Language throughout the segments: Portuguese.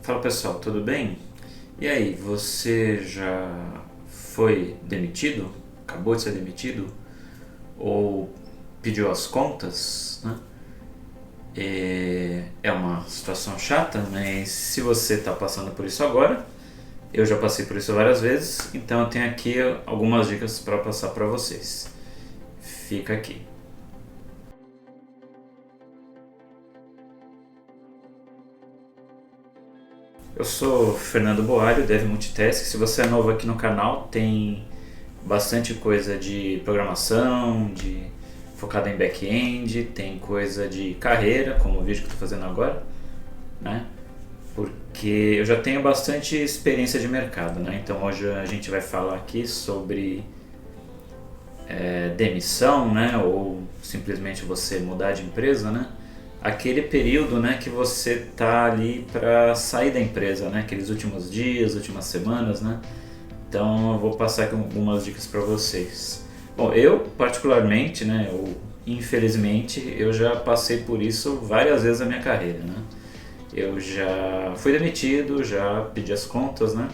Fala pessoal, tudo bem? E aí, você já foi demitido? Acabou de ser demitido? Ou pediu as contas, né? É uma situação chata, mas se você está passando por isso agora, eu já passei por isso várias vezes, então eu tenho aqui algumas dicas para passar para vocês. Fica aqui. Eu sou Fernando Boalho, Dev Multitask. Se você é novo aqui no canal, tem bastante coisa de programação, focada em back-end, tem coisa de carreira, como o vídeo que eu estou fazendo agora, né? Porque eu já tenho bastante experiência de mercado, né? Então hoje a gente vai falar aqui sobre demissão, né? Ou simplesmente você mudar de empresa, né? Aquele período, né, que você tá ali para sair da empresa, né? Aqueles últimos dias, últimas semanas, né? Então eu vou passar aqui algumas dicas para vocês. Bom, eu particularmente, né, ou infelizmente, eu já passei por isso várias vezes na minha carreira, né? Eu já fui demitido, já pedi as contas, né?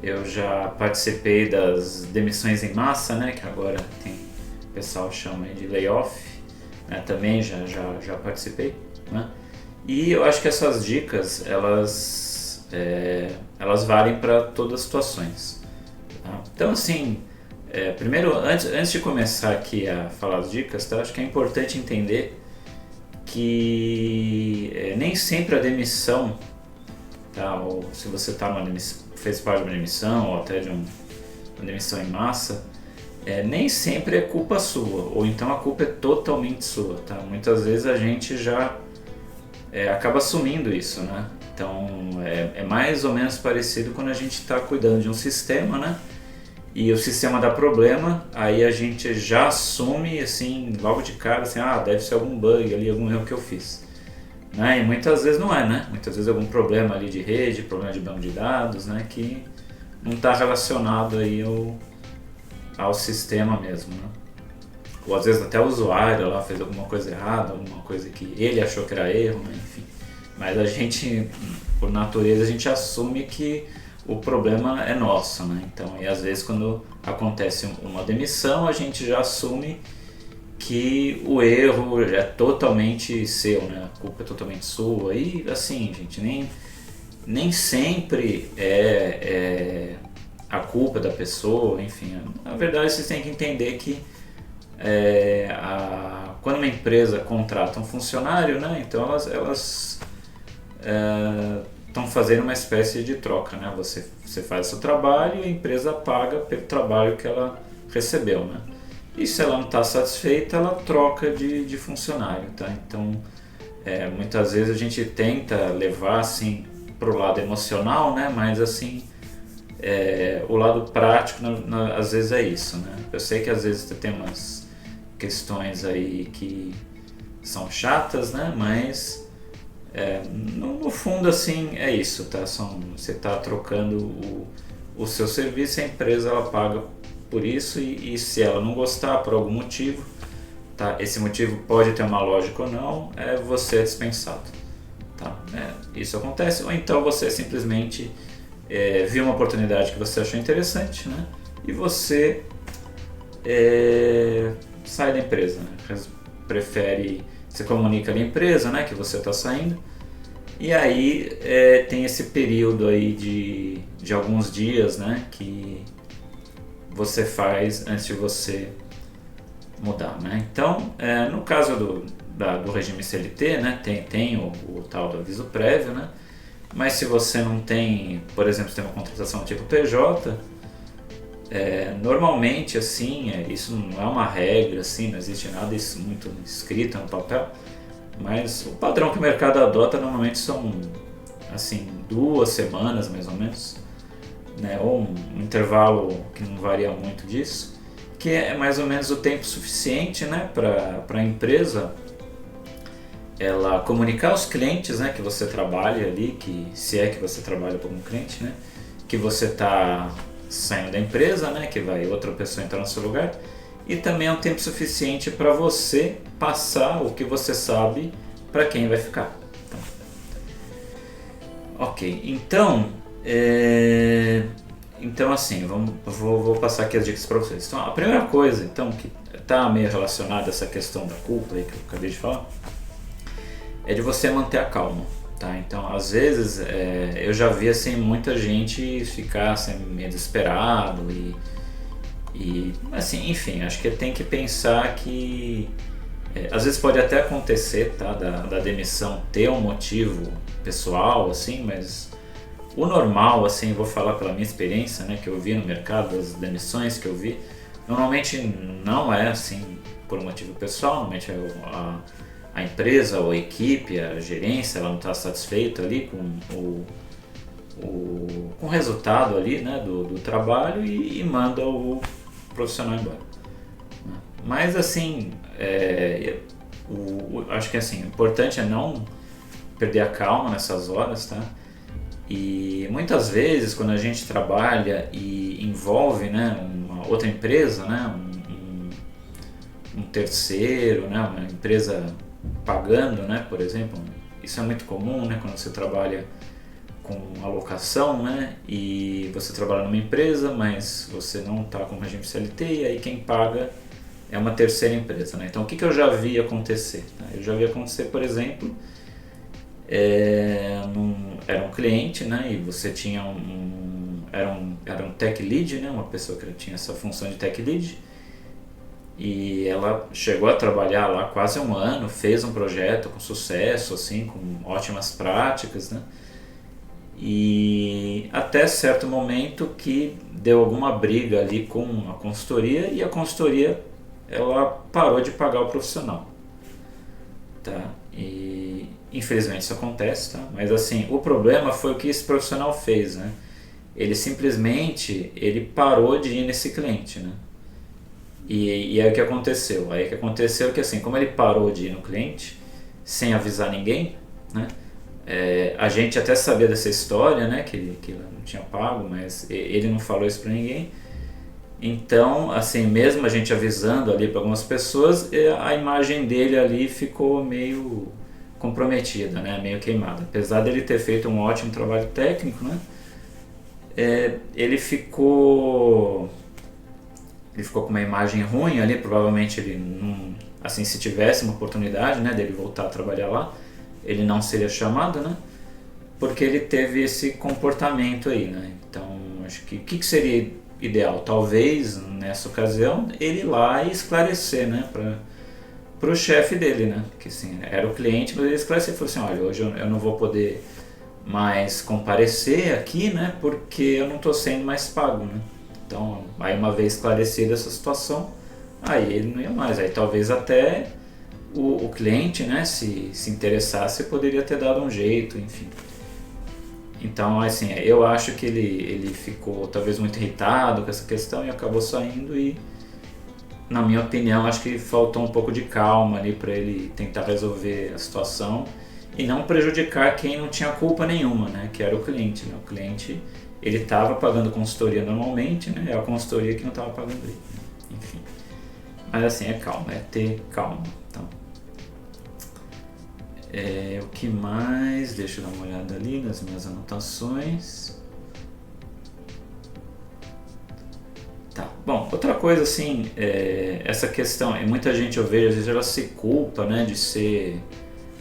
Eu já participei das demissões em massa, né? Que agora tem, o pessoal chama de layoff, né? Também já participei, né? E eu acho que essas dicas, elas valem para todas as situações. Tá? Então, assim, primeiro, antes de começar aqui a falar as dicas, tá? Acho que é importante entender que nem sempre a demissão, tá? Ou se você fez parte de uma demissão ou até de uma demissão em massa, nem sempre é culpa sua, ou então a culpa é totalmente sua. Tá? Muitas vezes a gente já acaba assumindo isso, né? Então é mais ou menos parecido quando a gente está cuidando de um sistema, né? E o sistema dá problema, aí a gente já assume assim, logo de cara, assim, deve ser algum bug ali, algum erro que eu fiz. Né? E muitas vezes não é, né? Muitas vezes algum problema ali de rede, problema de banco de dados, né? Que não está relacionado aí ao sistema mesmo, né? Ou às vezes até o usuário lá fez alguma coisa errada, alguma coisa que ele achou que era erro, né? Enfim. Mas a gente, por natureza, a gente assume que o problema é nosso, né? Então, e às vezes quando acontece uma demissão, a gente já assume que o erro é totalmente seu, né? A culpa é totalmente sua. E assim, gente, nem sempre é a culpa da pessoa, enfim. Na verdade, vocês têm que entender que quando uma empresa contrata um funcionário, né? Então elas estão fazendo uma espécie de troca, né? Você faz o seu trabalho e a empresa paga pelo trabalho que ela recebeu, né? E se ela não está satisfeita, ela troca de funcionário, tá? Então, muitas vezes a gente tenta levar assim para o lado emocional, né? Mas assim, o lado prático às vezes é isso, né? Eu sei que às vezes tem umas questões aí que são chatas, né? Mas no fundo assim é isso, tá? Você está trocando o seu serviço e a empresa ela paga por isso e se ela não gostar por algum motivo, tá? Esse motivo pode ter uma lógica ou não, você é dispensado, tá? Isso acontece, ou então você simplesmente viu uma oportunidade que você achou interessante, né? E você sai da empresa, né? Você comunica ali a empresa, né, que você está saindo, e aí tem esse período aí de alguns dias, né, que você faz antes de você mudar, né? Então, no caso do regime CLT, né, tem o tal do aviso prévio, né? Mas se você não tem, por exemplo, se tem uma contratação tipo PJ, normalmente assim, isso não é uma regra, assim, não existe nada muito escrito no papel, mas o padrão que o mercado adota normalmente são assim 2 semanas mais ou menos, né, ou um intervalo que não varia muito disso, que é mais ou menos o tempo suficiente, né, para a empresa ela comunicar aos clientes, né, que você trabalha ali, que se é que você trabalha para um cliente, né, que você está saindo da empresa, né, que vai outra pessoa entrar no seu lugar, e também é um tempo suficiente para você passar o que você sabe para quem vai ficar. Então, Ok, então assim, vou passar aqui as dicas para vocês. Então, a primeira coisa, então, que está meio relacionada a essa questão da culpa aí que eu acabei de falar, é de você manter a calma, tá? Então, às vezes, eu já vi assim muita gente ficar assim, meio desesperado e assim, enfim, acho que tem que pensar que às vezes pode até acontecer, tá, da demissão ter um motivo pessoal, assim, mas o normal, assim, vou falar pela minha experiência, né, que eu vi no mercado, as demissões que eu vi, normalmente não é assim por um motivo pessoal, normalmente a empresa ou a equipe, a gerência, ela não está satisfeita ali com o resultado ali, né, do trabalho e manda o profissional embora. Mas assim, acho que assim, o importante é não perder a calma nessas horas, tá? E muitas vezes quando a gente trabalha e envolve, né, uma outra empresa, né, um terceiro, né, uma empresa pagando, né, por exemplo, isso é muito comum, né, quando você trabalha com alocação, né, e você trabalha numa empresa, mas você não está com regime CLT e aí quem paga é uma terceira empresa, né? Então o que eu já vi acontecer? Tá? Eu já vi acontecer, por exemplo, era um cliente, né? E você tinha era um tech lead, né? Uma pessoa que tinha essa função de tech lead e ela chegou a trabalhar lá quase um ano, fez um projeto com sucesso, assim, com ótimas práticas, né? E até certo momento que deu alguma briga ali com a consultoria e a consultoria ela parou de pagar o profissional, tá? E infelizmente isso acontece, tá? Mas assim, o problema foi o que esse profissional fez, né? Ele simplesmente parou de ir nesse cliente, né? E aí o que aconteceu? Aí o que aconteceu é que assim, como ele parou de ir no cliente sem avisar ninguém, né? A gente até sabia dessa história, né? Que ele não tinha pago, mas ele não falou isso pra ninguém. Então, assim, mesmo a gente avisando ali para algumas pessoas, a imagem dele ali ficou meio comprometida, né? Meio queimada. Apesar dele ter feito um ótimo trabalho técnico, né? Ele ficou com uma imagem ruim ali. Provavelmente ele não, assim, se tivesse uma oportunidade, né, dele voltar a trabalhar lá, ele não seria chamado, né? Porque ele teve esse comportamento aí, né? Então, acho que o que seria ideal? Talvez, nessa ocasião, ele ir lá e esclarecer, né? Para o chefe dele, né? Que assim, era o cliente, mas ele esclareceu e falou assim, olha, hoje eu não vou poder mais comparecer aqui, né? Porque eu não estou sendo mais pago, né? Então, aí uma vez esclarecida essa situação, aí ele não ia mais. Aí talvez até o cliente, né? Se interessasse, poderia ter dado um jeito, enfim. Então, assim, eu acho que ele ficou talvez muito irritado com essa questão e acabou saindo e, na minha opinião, acho que faltou um pouco de calma ali para ele tentar resolver a situação e não prejudicar quem não tinha culpa nenhuma, né? Que era o cliente, né? O cliente, ele estava pagando consultoria normalmente, né? É a consultoria que não estava pagando ele, enfim. Mas assim, é calma, é ter calma. Então, o que mais? Deixa eu dar uma olhada ali nas minhas anotações. Tá. Bom, outra coisa assim, essa questão, e muita gente eu vejo, às vezes ela se culpa, né, de ser,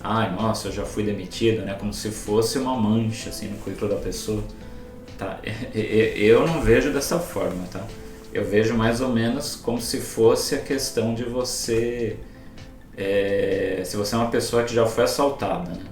ai, nossa, eu já fui demitido, né, como se fosse uma mancha assim no currículo da pessoa. Tá? Eu não vejo dessa forma, tá? Eu vejo mais ou menos como se fosse a questão de você, se você é uma pessoa que já foi assaltada, né?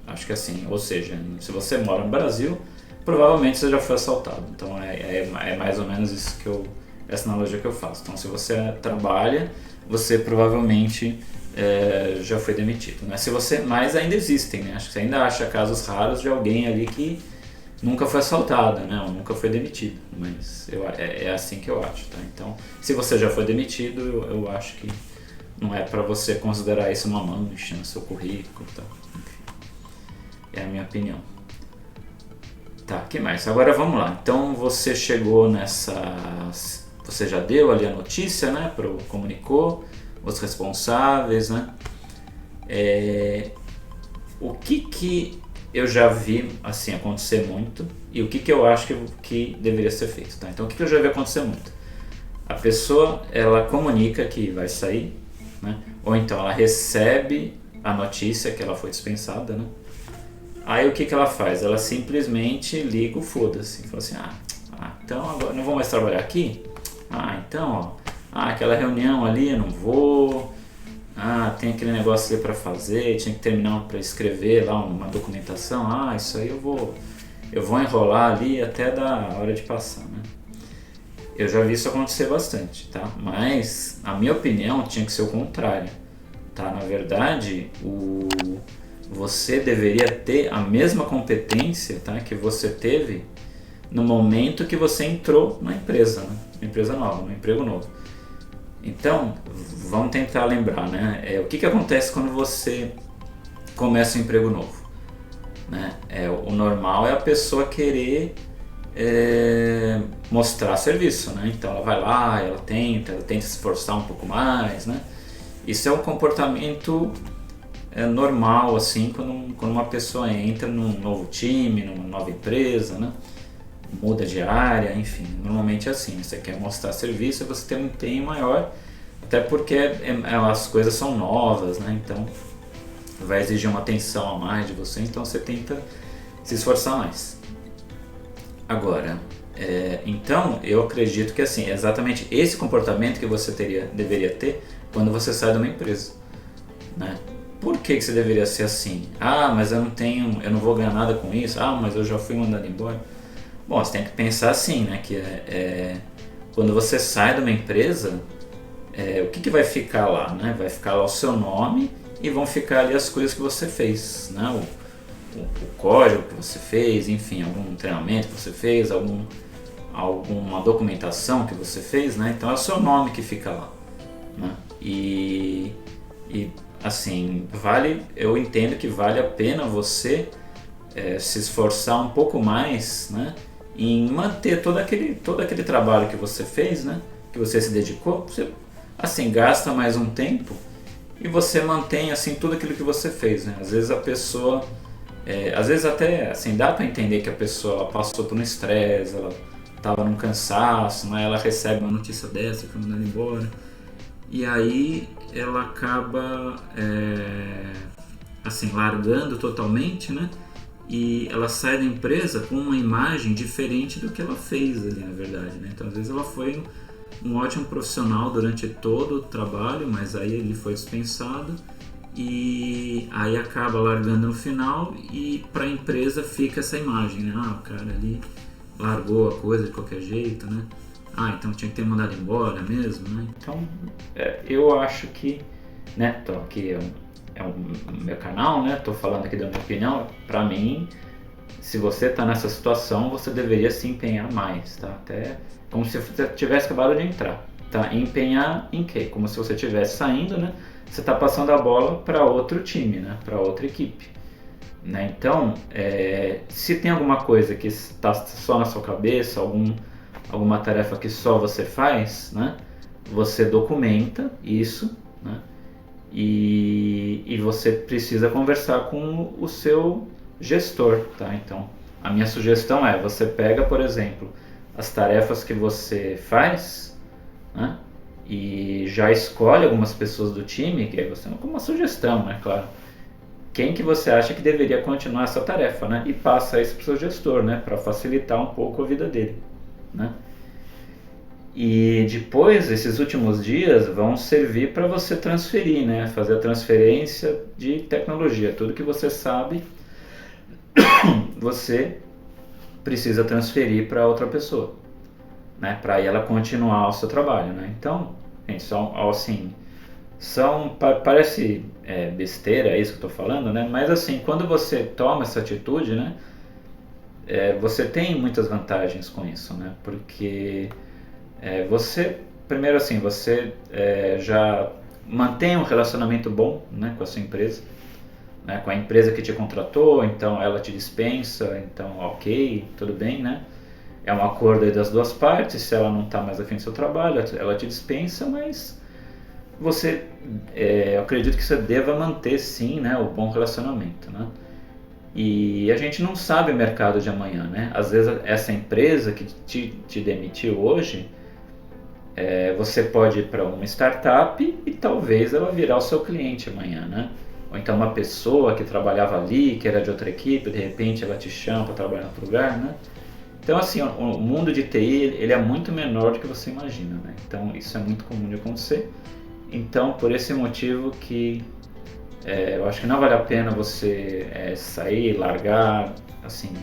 Acho que assim, ou seja, se você mora no Brasil, provavelmente você já foi assaltado. Então é mais ou menos isso essa analogia que eu faço. Então se você trabalha, você provavelmente já foi demitido, né? Mas ainda existem, né? Acho que você ainda acha casos raros de alguém ali que nunca foi assaltado, né? Ou nunca foi demitido. Mas é assim que eu acho, tá? Então se você já foi demitido, eu acho que não é para você considerar isso uma mancha no seu currículo, tá? Enfim, é a minha opinião. Tá, que mais? Agora vamos lá. Então você chegou você já deu ali a notícia, né? Comunicou os responsáveis, né? O que eu já vi assim acontecer muito e o que eu acho que deveria ser feito, tá? Então o que eu já vi acontecer muito? A pessoa, ela comunica que vai sair, né? Ou então ela recebe a notícia que ela foi dispensada, né? Aí o que ela faz? Ela simplesmente liga o foda-se, fala assim, então agora não vou mais trabalhar aqui? Então, aquela reunião ali eu não vou, tem aquele negócio ali para fazer, tinha que terminar para escrever lá uma documentação, isso aí eu vou enrolar ali até dar a hora de passar, né? Eu já vi isso acontecer bastante, tá? Mas, a minha opinião, tinha que ser o contrário, tá? Na verdade, você deveria ter a mesma competência, tá? Que você teve no momento que você entrou na empresa, né? Uma empresa nova, um emprego novo. Então, vamos tentar lembrar, né? O que acontece quando você começa um emprego novo, né? O normal é a pessoa querer mostrar serviço, né? Então ela vai lá, ela tenta se esforçar um pouco mais, né? Isso é um comportamento normal, assim, quando uma pessoa entra num novo time, numa nova empresa, né? Muda de área, enfim, normalmente é assim, você quer mostrar serviço e você tem um empenho maior, até porque as coisas são novas, né? Então vai exigir uma atenção a mais de você, então você tenta se esforçar mais. Agora, então eu acredito que assim, é exatamente esse comportamento que você deveria ter quando você sai de uma empresa, né? Por que você deveria ser assim? Mas eu não vou ganhar nada com isso, mas eu já fui mandado embora. Bom, você tem que pensar assim, né? Que quando você sai de uma empresa, o que vai ficar lá, né? Vai ficar lá o seu nome e vão ficar ali as coisas que você fez, né? O código que você fez, enfim, algum treinamento que você fez, alguma documentação que você fez, né? Então é o seu nome que fica lá, né? E assim, eu entendo que vale a pena você se esforçar um pouco mais, né? Em manter todo aquele trabalho que você fez, né? Que você se dedicou, você assim gasta mais um tempo e você mantém assim tudo aquilo que você fez, né? Às vezes a pessoa às vezes até assim, dá para entender que a pessoa passou por um estresse, ela estava num cansaço, né? Ela recebe uma notícia dessa, foi mandada embora, e aí ela acaba assim, largando totalmente, né? E ela sai da empresa com uma imagem diferente do que ela fez ali, na verdade, né? Então às vezes ela foi um ótimo profissional durante todo o trabalho, mas aí ele foi dispensado e aí acaba largando no final e para a empresa fica essa imagem, né? O cara ali largou a coisa de qualquer jeito, né? Então tinha que ter mandado embora mesmo, né? Então eu acho que, né, aqui é o meu canal, né? Tô falando aqui da minha opinião. Para mim, se você tá nessa situação, você deveria se empenhar mais, tá? Até como se você tivesse acabado de entrar, tá? Empenhar em quê? Como se você estivesse saindo, né? Você está passando a bola para outro time, né? Para outra equipe, né? Então, se tem alguma coisa que está só na sua cabeça, alguma tarefa que só você faz, né? Você documenta isso, né? E você precisa conversar com o seu gestor, tá? Então, a minha sugestão você pega, por exemplo, as tarefas que você faz, né? E já escolhe algumas pessoas do time, que aí você com uma sugestão, né? Claro. Quem que você acha que deveria continuar essa tarefa, né? E passa isso para o seu gestor, né? Para facilitar um pouco a vida dele, né? E depois, esses últimos dias vão servir para você transferir, né? Fazer a transferência de tecnologia. Tudo que você sabe, você precisa transferir para outra pessoa, né? Para ela continuar o seu trabalho, né? Então, gente, parece besteira isso que eu estou falando, né? Mas assim, quando você toma essa atitude, né? Você tem muitas vantagens com isso, né? Porque primeiro assim, você já mantém um relacionamento bom, né, com a sua empresa, né, com a empresa que te contratou, então ela te dispensa, então ok, tudo bem, né? É um acordo aí das duas partes, se ela não está mais afim do seu trabalho, ela te dispensa, mas eu acredito que você deva manter sim, né, o bom relacionamento, né? E a gente não sabe o mercado de amanhã, né? Às vezes essa empresa que te demitiu hoje, você pode ir para uma startup e talvez ela virar o seu cliente amanhã, né? Ou então uma pessoa que trabalhava ali, que era de outra equipe, de repente ela te chama para trabalhar em outro lugar, né? Então assim, o mundo de TI ele é muito menor do que você imagina, né? Então isso é muito comum de acontecer. Então por esse motivo que eu acho que não vale a pena você sair, largar, assim,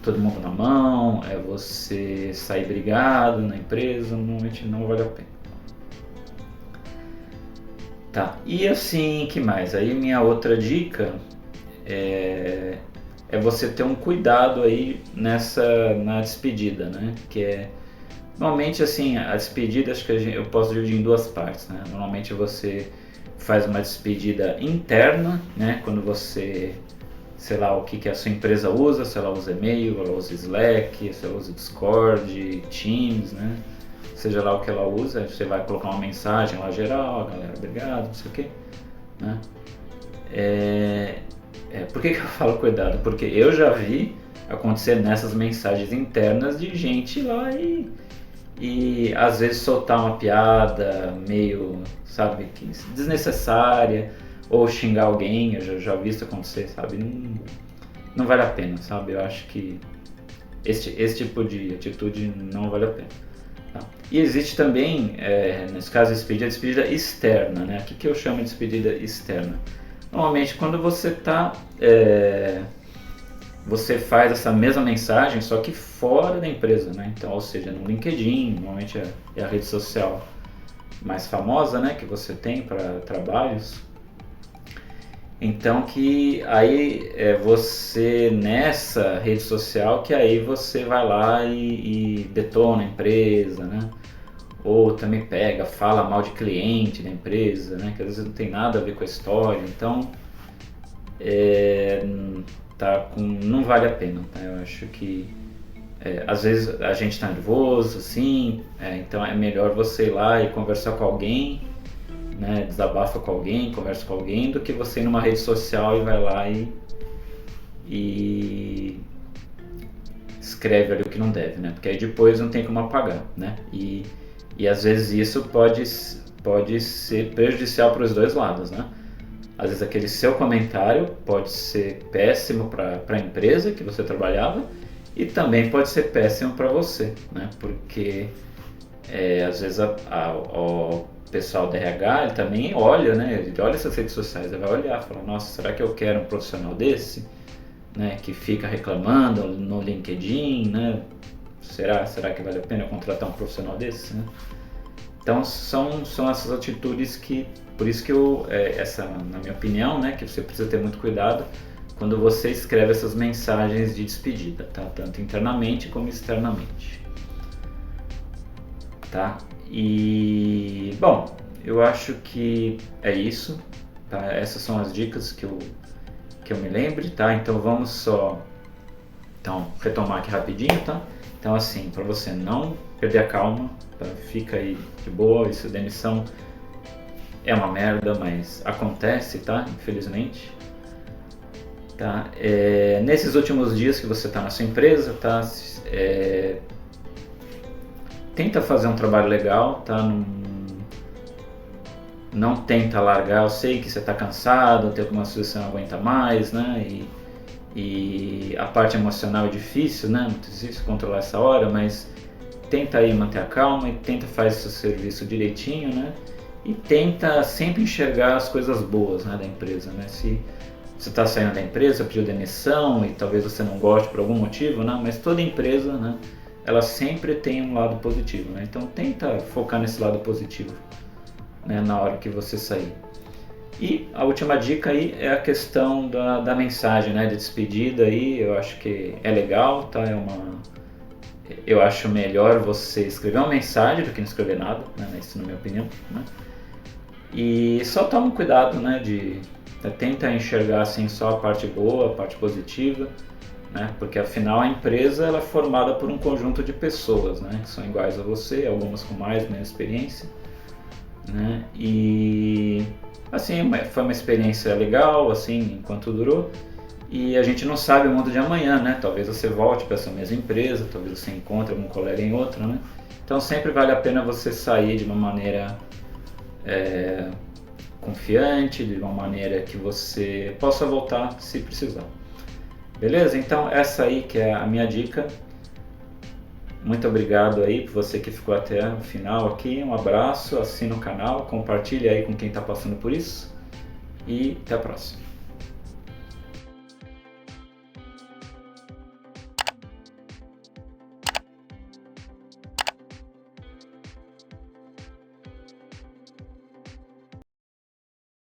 todo mundo na mão, você sair brigado na empresa, normalmente não vale a pena. Tá, e assim, que mais? Aí minha outra dica é você ter um cuidado aí na despedida, né? Que normalmente assim, a despedida acho que eu posso dividir em duas partes, né? Normalmente você faz uma despedida interna, né? Quando você, sei lá, o que a sua empresa usa, se ela usa e-mail, ela usa Slack, se ela usa Discord, Teams, né? Seja lá o que ela usa, você vai colocar uma mensagem lá geral, galera, obrigado, não sei o que, né? Por que eu falo cuidado? Porque eu já vi acontecer nessas mensagens internas de gente lá e às vezes soltar uma piada meio, sabe, desnecessária, ou xingar alguém, eu já vi isso acontecer, sabe? Não vale a pena, sabe? Eu acho que esse tipo de atitude não vale a pena. Tá? E existe também, nesse caso, a despedida externa, né? O que eu chamo de despedida externa? Normalmente quando você você faz essa mesma mensagem, só que fora da empresa, né? Então, ou seja, no LinkedIn, normalmente é a rede social mais famosa, né, que você tem para trabalhos. Então que aí você nessa rede social que aí você vai lá e detona a empresa, né? Ou também fala mal de cliente da empresa, né? Que às vezes não tem nada a ver com a história. Então não vale a pena, tá? Eu acho que às vezes a gente está nervoso, assim, então é melhor você ir lá e conversar com alguém, né? Desabafa com alguém, conversa com alguém, do que você ir numa rede social e vai lá e escreve ali o que não deve, né? Porque aí depois não tem como apagar, né? E às vezes isso pode ser prejudicial para os dois lados, né? Às vezes aquele seu comentário pode ser péssimo para a empresa que você trabalhava e também pode ser péssimo para você, né? Porque às vezes o pessoal da RH ele também olha, né? Ele olha essas redes sociais, ele vai olhar e fala, nossa, será que eu quero um profissional desse? Né? Que fica reclamando no LinkedIn, né? Será que vale a pena eu contratar um profissional desse, né? Então são essas atitudes que, por isso que essa, na minha opinião, né, que você precisa ter muito cuidado quando você escreve essas mensagens de despedida, tá? Tanto internamente como externamente, tá? E bom, eu acho que é isso, tá? Essas são as dicas que eu me lembre, tá? Então vamos só retomar aqui rapidinho, tá? Então assim, para você não perder a calma, tá? Fica aí de boa, isso demissão é uma merda, mas acontece, tá? Infelizmente. Tá? Nesses últimos dias que você está na sua empresa, tá? Tenta fazer um trabalho legal, tá? Não tenta largar, eu sei que você está cansado, tem alguma coisa que você não aguenta mais, né? E a parte emocional é difícil, né? Muito difícil controlar essa hora, mas tenta aí manter a calma e tenta fazer seu serviço direitinho, né? E tenta sempre enxergar as coisas boas, né, da empresa, né? Se você está saindo da empresa, pediu demissão e talvez você não goste por algum motivo, né? Mas toda empresa, né, ela sempre tem um lado positivo, né? Então tenta focar nesse lado positivo, né, na hora que você sair. E a última dica aí é a questão da mensagem, né, de despedida aí, eu acho que é legal, tá? Eu acho melhor você escrever uma mensagem do que não escrever nada, né? Isso na minha opinião, né? E só toma cuidado, né, tenta enxergar assim só a parte boa, a parte positiva, né? Porque afinal a empresa ela é formada por um conjunto de pessoas, né, que são iguais a você, algumas com mais, menos experiência, né? E assim, foi uma experiência legal, assim, enquanto durou. e a gente não sabe o mundo de amanhã, né? Talvez você volte para essa mesma empresa, talvez você encontre algum colega em outra, né? Então sempre vale a pena você sair de uma maneira confiante, de uma maneira que você possa voltar se precisar. Beleza? Então essa aí que é a minha dica. Muito obrigado aí por você que ficou até o final aqui. Um abraço, assina o canal, compartilha aí com quem está passando por isso e até a próxima.